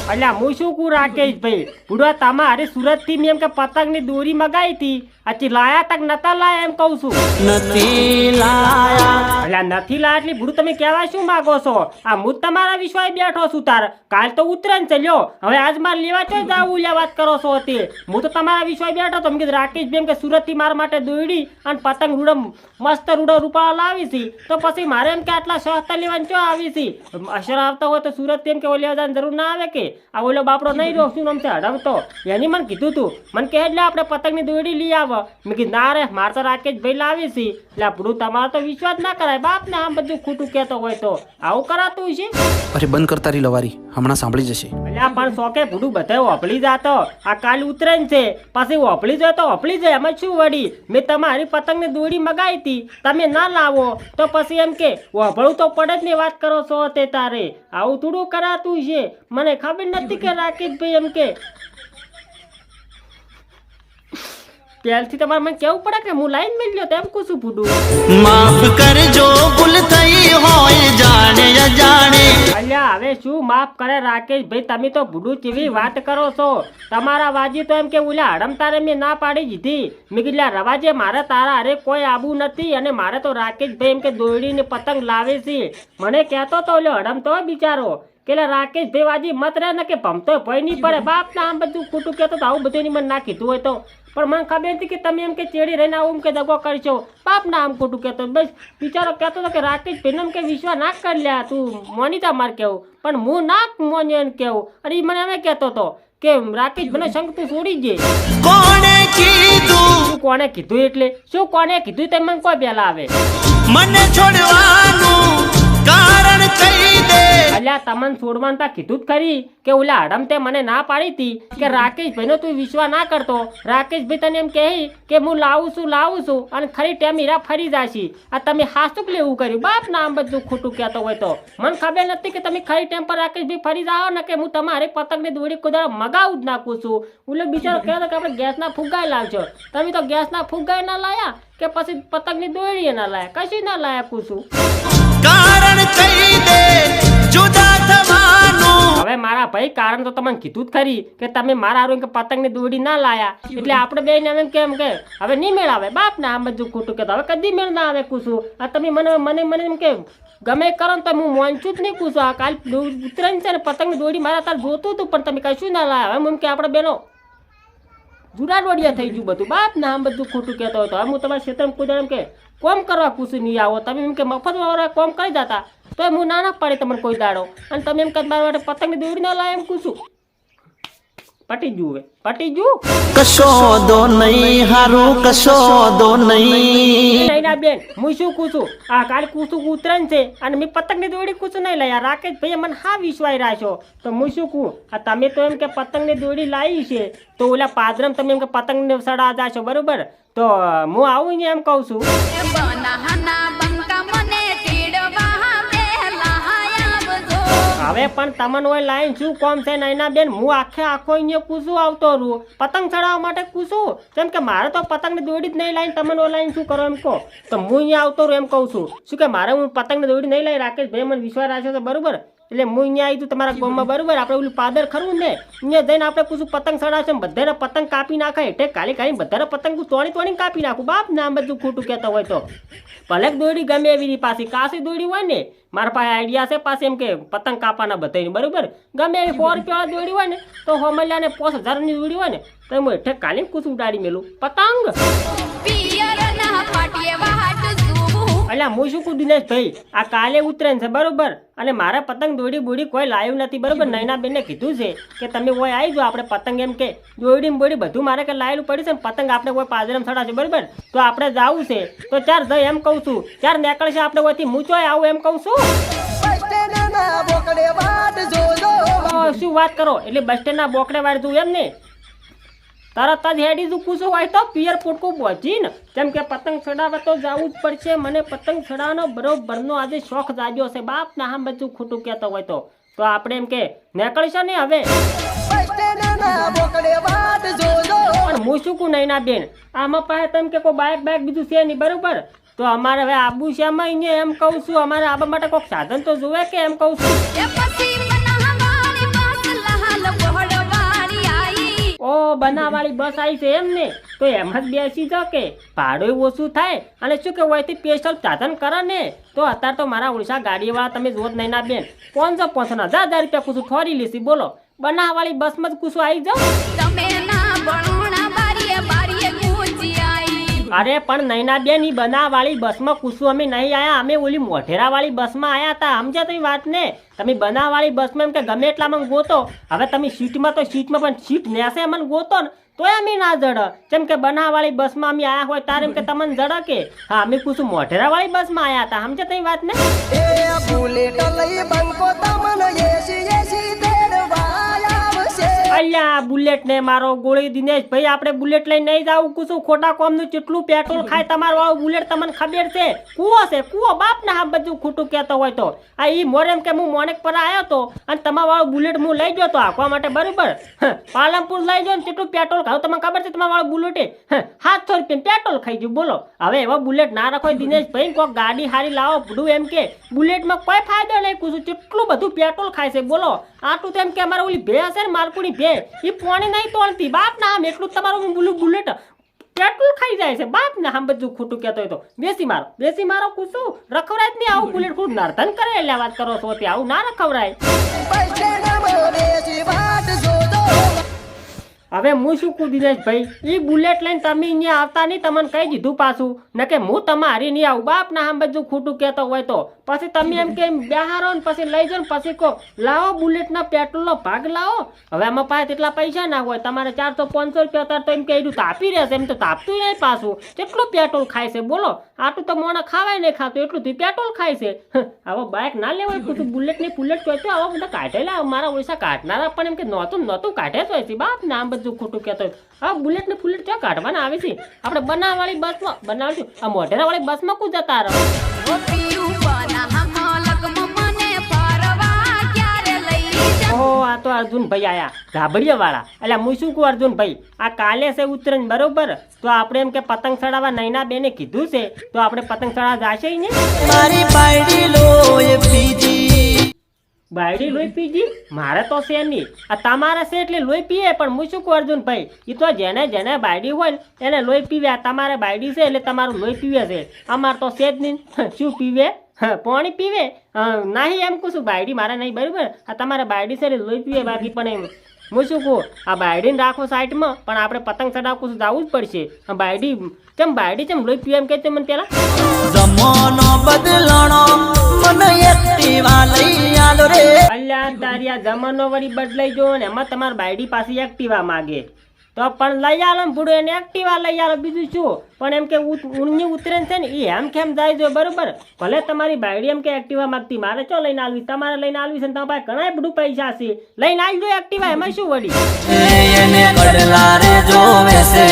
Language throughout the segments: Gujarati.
અલ્યા હું શું કું રાકેશ ભાઈ બુડવા તમારે સુરત થી મેં એમ કે પતંગ ની દોરી મગાઈ હતી અચી લાયા તક નતા લાયા એમ કહું છું નથી લાયા અલ્યા નથી લાયા એટલે બુડું તમે કહેવા શું માંગો છો આ હું તમારા વિશ્વાસ બેઠો છું તાર કાલ તો ઉતરણ છે લ્યો હવે આજ માર લેવા તો જાવું લ્યા વાત કરો છો તે હું તો તમારા વિશ્વાસ બેઠો તો મેં કીધું રાકેશ ભાઈ એમ કે સુરત થી મારા માટે દોડી અને પતંગ રૂડો મસ્ત રૂડો રૂપાળા લાવી છે તો પછી મારે એમ કે આટલા સસ્તા લેવાની ચો આવી છે અસર આવતા હોય તો સુરત એમ કે લેવા જવાની જરૂર ના આવે કે આ ઓલો બાપડો નહીં રહ્યો શું નામ છે હડવતો એની મને કીધું તું મને કહે એટલે આપણે પતંગની દોડી લઈ આવો મેં કીધું ના રે મારે તો રાકેશ ભાઈ લાવી છે એટલે આપણું તમારે તો વિશ્વાસ ના કરાય બાપ ને આમ બધું ખોટું કહેતો હોય તો આવું કરાતું છે અરે બંધ કરતા રહી લવારી હમણાં સાંભળી જશે એટલે પણ શોકે ભૂડું બધા ઓપળી જાતો આ કાલ ઉતરાય છે પછી ઓપળી જાય તો ઓપળી જાય એમાં શું વળી મેં તમારી પતંગની દોડી મગાવી હતી તમે ના લાવો તો પછી એમ કે ઓભળું તો પડે જ ને વાત કરો છો તે તારે આવું થોડું કરાતું છે મને ખબર નથી કે રાકેશભાઈ એમ કે ત્યારથી તમારે મને કેવું પડે કે હું લાઈન મેળ્યો તેમ કુશું ફૂડું માફ કરજો ભૂલ થઈ હોય જાણે અજાણે અલ્યા હવે શું માફ કરે રાકેશભાઈ તમે તો ભૂડું કેવી વાત કરો છો તમારા વાજી તો એમ કે ઓલા હડમ તારે મેં ના પાડી દીધી મેં કીધું રવાજે મારે તારા અરે કોઈ આબુ નથી અને મારે તો રાકેશભાઈ એમ કે દોડીને પતંગ લાવે છે મને કહેતો તો ઓલો હડમ તો બિચારો કે રાકેશભાઈ વાજી મત રહે ને કે ભમતો ભય નહીં પડે બાપ ના આમ બધું ખોટું કહેતો તો આવું બધું એની મને ના કીધું હોય તો પણ મને ખબર હતી કે તમે એમ કે ચેડી રહીને આવું કે દગો કરશો બાપ ના આમ ખોટું કહેતો બસ બિચારો કહેતો હતો કે રાકેશભાઈ એમ કે વિશ્વાસ ના કરી લ્યા તું મોનીતા માર કેવું પણ હું ના મોન્યો એમ કેવું અને એ મને એમ કહેતો હતો કે રાકેશ મને સંગ તું છોડી દે કોણે કીધું શું કોને કીધું એટલે શું કોને કીધું તે મને કોઈ પહેલા આવે મને છોડવાનું કારણ કહી દે અલ્યા તમને છોડવાનું તા કીધું જ ખરી કે ઓલા હડમ તે મને ના પાડી હતી કે રાકેશભાઈ નો તું વિશ્વાસ ના કરતો રાકેશભાઈ તને એમ કહે કે હું લાવું છું અને ખરી ટેમ હીરા ફરી જાશી આ તમે હાસુક લેવું કર્યું બાપ ના આમ બધું ખોટું કહેતો હોય તો મને ખબર નથી કે તમે ખરી ટેમ પર રાકેશભાઈ ફરી જાઓ ને કે હું તમારી પતંગની દોડી કુદાર મગાવું જ નાખું છું ઓલો બિચારો કહેતો કે આપણે ગેસના ફુગ્ગાઈ લાવજો તમે તો ગેસના ફુગ્ગાઈ ના લાયા કે પછી પતંગની દોડી ના લાયા કશું ના લાયા કુશું કારણ કહી દે જુદા થવાનું હવે મારા ભાઈ કારણ તો તમને કીધું જ ખરી કે તમે મારા હારું કે પતંગની દોડી ના લાયા એટલે આપણે બે ને એમ કેમ કે હવે નહીં મેળ આવે બાપ ને આમ બધું ખોટું કહેતો હવે કદી મેળ ના આવે કુશું આ તમે મને એમ કે ગમે કરો ને તો હું મોંચું જ નહીં કુશું આ કાલ ઉતરાય છે ને પતંગની દોડી મારા તાર જોતું હતું પણ તમે કશું ના લાયા હવે એમ કે આપણે બેનો જુડા દોડિયા થઈ ગયું બધું બાપ ને આમ બધું ખોટું કહેતો હોય તો હવે હું તમારા ક્ષેત્રમાં કુદાર એમ કે કોમ કરવા કુશું નહીં આવો તમે એમ કે મફત વાળા કોમ કરી જતા તો હું ના પાડી તમને કોઈ દાડો અને તમે એમ કે મારા માટે પતંગની દોડી ના લાય એમ કુશું પટી જુએ કશો દો નહીં હારું કશો દો નહીં ના બેન હું શું કુશું આ કાલે કુશું ઉતરણ છે અને મેં પતંગની દોડી કુશું નહીં લાયા રાકેશ ભાઈ મને હા વિશ્વાસ રાખ્યો તો હું શું કહું આ તમે તો એમ કે પતંગની દોડી લાવી છે તો ઓલા પાદરમ તમે એમ કે પતંગને સડા જાશો બરોબર તો હું આવું ને એમ કહું છું હવે પણ તમને હોય લાઈન શું કોમ છે નૈના બેન હું આખો અહીંયા કૂસું આવતો રહું પતંગ ચડાવવા માટે કૂસું કેમ કે મારે તો પતંગની દોડી જ નહીં લાઈન તમને લાઈન શું કરો એમ કહો તો હું અહીંયા આવતો રહું એમ કહું છું શું કે મારે હું પતંગની દોડી નહીં લઈ રાકેશ ભાઈ મને વિશ્વાસ રાખ્યો છે બરોબર એટલે હું અહીંયા આવી તું તમારા ગામમાં બરોબર આપણે ઓલું પાદર ખરું ને અહીંયા જઈને આપણે કુછું પતંગ ચડાવશે બધાને પતંગ કાપી નાખાય એટલે કાલી બધાને પતંગ તોડી કાપી નાખું બાપ ને આમ બધું ખોટું કહેતો હોય તો ભલે દોડી ગમે એવી પાછી કાસી દોડી હોય ને મારા પાસે આઈડિયા છે પાછી એમ કે પતંગ કાપવાના બધાની બરોબર ગમે એવી 100 રૂપિયા દોડી હોય ને તો હોમલ્યાને 5000ની દોડી હોય ને તો હું હેઠે કાલી કુછ ઉડાડી મેલું પતંગ એટલે હું શું કહું દિનેશભાઈ આ કાલે ઉતરાય છે બરોબર અને મારા પતંગ દોડી બોડી કોઈ લાવ્યું નથી બરોબર નૈનાબેનને કીધું છે કે તમે કોઈ આવી જાઓ આપણે પતંગ એમ કે દોડી બોડી બધું મારે કે લાવેલું પડ્યું છે ને પતંગ આપણે કોઈ પાદરમ ચડાવશે બરોબર તો આપણે જવું છે તો ચાર જઈ એમ કહું છું ચાર નીકળશે આપણે કોઈથી મૂંચોય આવું એમ કહું છું શું વાત કરો એટલે બસ સ્ટેન્ડના બોકડે વાળ તું એમ ને તરત જ હેડી દુખું છું હોય તો પિયર પોટકું પહોંચીને કેમ કે પતંગ ચડાવવા તો જવું જ પડશે મને પતંગ ચડાવવાનો બરોબરનો આજે શોખ જાગ્યો છે બાપ ના આમ બધું ખોટું કહેતો હોય તો આપણે એમ કે નીકળશો ને હવે પણ હું શું કહું નૈના બેન આમાં પાસે તેમ કે કોઈ બાઇક બીજું છે નહીં બરોબર તો અમારે હવે આબુ છે અહીંયા એમ કહું છું અમારે આબા માટે કોઈક સાધન તો જોવે કે એમ કહું છું ઓ બનાવાળી બસ આવી છે એમ ને, તો એમ જ બેસી જાઓ કે ભાડું ઓછું થાય અને શું કે હોયથી સ્પેશિયલ સાધન કરે ને, તો અત્યારે તો મારા ઓળશા ગાડીવાળા તમે જોત નહીં ના બેન 500 રૂપિયા કુછું ઠોરી લેશી. બોલો બનાવાળી બસમાં જ કુછું આવી જાઓ. તમે ના ભણોણા બારીએ બારીએ કૂદી આઈ. અરે પણ નૈના બેન ઈ બનાવાળી બસમાં કુછું અમે નહીં આયા, અમે ઓલી મોઢેરાવાળી બસમાં આયા હતા. સમજ્યા તમે વાત ને? તમે બનાવાળી બસમાં એમ કે ગમે એટલા મને ગોતો, હવે તમે સીટમાં તો સીટમાં પણ સીટ નેસે મને ગોતો ને તોય અમે ના જડ. જેમ કે બનાવાળી બસમાં અમે આયા હોય તારે એમ કે તમને જડ કે હા અમે કુછું મોઢેરાવાળી બસમાં આયા હતા. સમજ્યા તમે વાત ને? એ બુલેટ લઈ બંકો તમને એસી એસી તેડવા આવશે. અલ્યા બુલેટ ને મારો ગોળી દિનેશ ભાઈ, આપણે બુલેટ લઈને નહીં જાવું કુછું ખોટા કોમનું કેટલું પેટ્રોલ ખાય તમારું વાળું બુલેટ તમને ખબર છે? કૂવો છે કૂવો, બાપ ને હા બધું ખોટું કહેતો હોય તો. આ ઈ મોરે એમ કે હું મોનેક પર આવ્યો તો અને તમારા વાળું બુલેટ હું લઈ ગયો તો આંકવા માટે બરોબર. પાલનપુર લઈ ગયો ને કેટલું પેટ્રોલ ખાવ તમને ખબર છે? તમારા વાળું બુલેટે 700 રૂપિયા પેટ્રોલ ખાઈ ગયું. બોલો હવે એવા બુલેટ ના રાખો દિનેશ ભાઈ, કોઈક ગાડી હારી લાવો ભડું એમ કે બુલેટમાં કોઈ ફાયદો નહીં કુછું કેટલું બધું પેટ્રોલ ખાય છે. બોલો આટલું તો એમ કે અમારે ઓલી ભે છે ને માલપુરી ભે એ પોણી નહીં તોડતી બાપ ના આમ એટલું તમારું બુલેટ પેટ્રોલ ખાઈ જાય છે બાપ ને આમ બધું ખોટું કહેતો હોય તો. બેસી મારો કુછું રખવરાય જ નહીં આવું બુલેટ ખૂબ નર્તન કરે એટલે વાત કરો છો ત્યાં આવું ના રખવરાય. બસ સ્ટેન્ડમાં બેસી વાટ જોજો. હવે હું શું કહું દિનેશ ભાઈ, એ બુલેટ લઈને તમે અહીંયા આવતા નહીં, તમને કહી દીધું પાછું ને કે હું તમારી નહીં આવું બાપ ના આમ બધું ખોટું કહેતો હોય તો. પછી તમે એમ કે બેહારો ને પછી લઈ જાઓ ને પછી કહો લાવો બુલેટના પેટ્રોલનો ભાગ લાવો. હવે આમાં પાસે એટલા પૈસા ના હોય તમારે 400-500 રૂપિયા અત્યારે તો એમ કે એટલું તાપી રહેશે, એમ તો તાપતું નહીં પાછું. કેટલું પેટ્રોલ ખાય છે બોલો? આટલું તો મોણા ખાવાય નહીં ખાતું એટલું થી પેટ્રોલ ખાય છે. હવે બાઇક ના લેવાય કુછું બુલેટ ની બુલેટ કહે તો આવા બધા કાઢેલા મારા ઓછા કાઢનારા પણ એમ કે નહોતું કાઢે જ હોય છે બાપ ને આમ બધું ખોટું કહેતો હોય. હવે બુલેટ ને ફુલેટ ક્યાં કાઢવાના આવે છે? આપણે બનાવવાળી બસમાં બનાવશું, આ મોઢેરાવાળી બસમાં કું જતા રહો. ગોપીયું બના મલકમાં મને ફરવા ક્યારે લઈ જા. ઓહો આ તો અર્જુનભાઈ આયા ગાબડિયા વાળા. એટલે હું શું કહું અર્જુનભાઈ, આ કાલે છે ઉત્તરાયણ બરોબર, તો આપણે એમ કે પતંગ ચડાવવા નૈના બેને કીધું છે તો આપણે પતંગ ચડાવવા જશે ને? મારી બાયડી લોય પીજી. બાયડી લોહી પીજી મારે તો છે નહીં, આ તમારે છે એટલે લોહી પીએ. પણ હું શું કહું અર્જુનભાઈ, એ તો જેને બાયડી હોય ને એને લોહી પીવે. તમારે બાયડી છે એટલે તમારું લોહી પીવે છે, અમારે તો છે જ નહીં. શું પીવે? પાણી પીવે નહીં એમ કહું છું. બાયડી મારે નહીં બરાબર, આ તમારે બાયડી છે એટલે લોહી પીવે. બાકી પણ એમ હું શું કહું, આ બાયડીને રાખો સાઈડમાં પણ આપણે પતંગ ચડાવવું જવું જ પડશે. બાયડી ચમ લોહી પીવે એમ કહેતો મને પેલા. જમવાનો બદલાણો મને એક્ટિવા લઈ આલો રે. અલ્યા તારી આ જમાનો વળી બદલાઈ ગયો ને એમાં તમારી બાયડી પાસે એક્ટિવા માગે તો પણ લઈ આલો ને ભૂડું એને એક્ટિવા લઈ આલો બીજું શું. પણ એમ કે ઊંઘની ઉતરે છે ને એ એમ કેમ જાય જો બરોબર. ભલે તમારી બાયડી એમ કે એક્ટિવા માગતી, મારે ચો લઈને આવવી, તમારે લઈને આવવી છે ને તમારા પાસે ઘણા બધું પૈસા છે, લઈને આવી દો એક્ટિવા, એમાં શું વળી. એને કડલા રે જોવે છે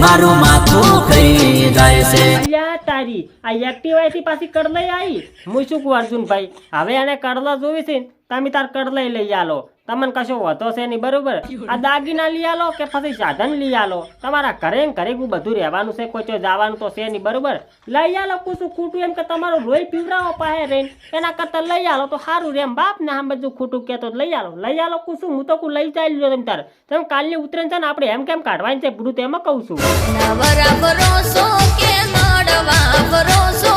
મારું માથું ખાઈ જાય છે. અલ્યા તારી આ એક્ટિવા થી પાછી કડલાઈ આવી. હું શું કહું અર્જુનભાઈ, હવે એને કડલા જોવી છે તમે તાર કડલાઈ લઈ આલો, તમને કશો વધો છે નહીં બરોબર. આ દાગીના લઈ આલો કે પછી સાધન લઈ આલો, તમારા ઘરે ઘરે બધું રહેવાનું છે, કોઈ ચો જવાનું તો છે નહીં બરોબર. લઈ આલો કુછું ખોટું એમ કે તમારું લોહી પીવડાવો પાસે રહીને એના કરતા લઈ આલો તો સારું રે. એમ બાપ ને આમ બધું ખોટું કહેતો લઈ આલો કુછું. હું તો લઈ ચાલી લો તમે તમે કાલની ઉતરેન છે ને આપણે એમ કેમ કાઢવાની છે બધું તેમાં કહું છું. નવરા ભરોસો કે નડવા ભરોસો